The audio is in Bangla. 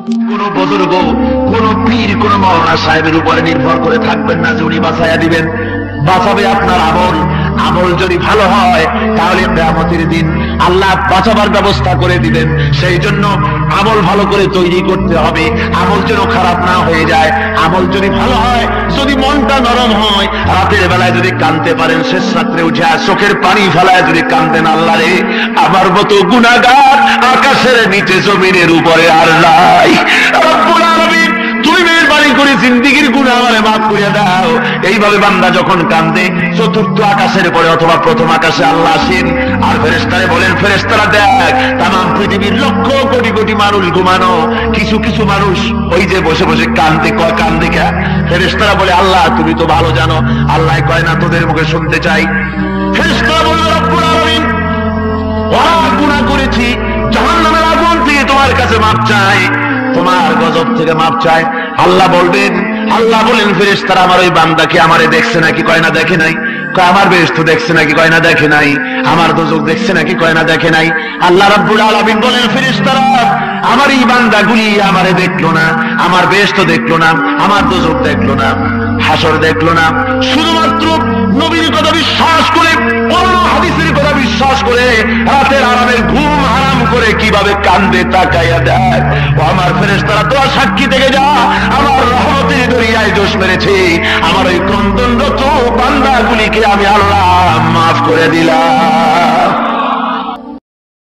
কোন বুজুর্গ, কোন পীর, কোন মাওলানা সাহেবের উপরে নির্ভর করে থাকবেন না যে উনি বাঁচাইয়া দিবেন। বাঁচাবে আপনার আমল। আমল যদি ভালো হয় তাহলে কিয়ামতের দিন আল্লাহ বাঁচাবার ব্যবস্থা করে দিবেন। সেই জন্য আমল ভালো করে তৈরি করতে হবে, আমল যেন খারাপ না হয়ে যায়। আমল যদি ভালো হয়, যদি মনটা নরম হয়, রাতের বেলায় যদি কাঁদতে পারেন, শেষ রাত্রে উঠে চোখের পানি ফেলায় যদি কাঁদেন, আল্লাহ রে আমার মতো গুনাহগার আকাশের নিচে জমিনের উপরে আর নাই, রব্বুল আলামিন তুমি মেহেরবানি করে জিন্দেগীর গুনাহ আমারে মাফ করে দাও। এইভাবে বান্দা যখন কাঁদে, চতুর্থ আকাশের পরে অথবা প্রথম আকাশে আল্লাহ আসেন আর ফেরেশতারে বলেন, ফেরেশতারা দেখ তামাম পৃথিবীর লক্ষ কোটি কোটি মানুষ ঘুমানো, কিছু কিছু মানুষ ওই যে বসে বসে কাঁদে, কয় কাঁদে কে? ফেরেশতারা বলে আল্লাহ তুমি তো ভালো জানো। আল্লাহ কয় না, তোদের মুখে শুনতে চাই। ফেরেশতারা বলে রব্বুল আলামিন ওরা গুনাহ করেছি, জাহান্নামের আগুন থেকে তোমার কাছে মাপ চাই, তোমার গজব থেকে মাপ চায়। আল্লাহ বলবেন, আল্লাহ বলেন ফেরেশতারা আমার ওই বান্দাকে আমারে দেখছে নাকি? কয় না দেখে নাই। কয় আমার বেহেশত দেখছে নাকি? কয় না দেখে নাই। আমার দোজখ দেখছে নাকি? কয় না দেখে নাই। আল্লাহ রাব্বুল আলামিন বলেন ফেরেশতারা আমার এই বান্দাগুলি আমারে দেখলো না, আমার বেহেশত দেখলো না, আমার দোজখ দেখলো না, হাসর দেখলো না, শুধুমাত্র নবীর কথা বিশ্বাস করে, অন্য হাদিসের কথা বিশ্বাস করে, রাতের আরামের ঘুম হারাম করে কিভাবে কান্দে তাকাইয়া দেয়। ও আমার ফেরেশতারা তোরা সাক্ষী থেকে যা, আমার রহমতের দরিয়ায় দোষ মেরেছে, আমার ওই ক্রন্দনরত বান্দাগুলিকে আমি আল্লাহ মাফ করে দিলাম।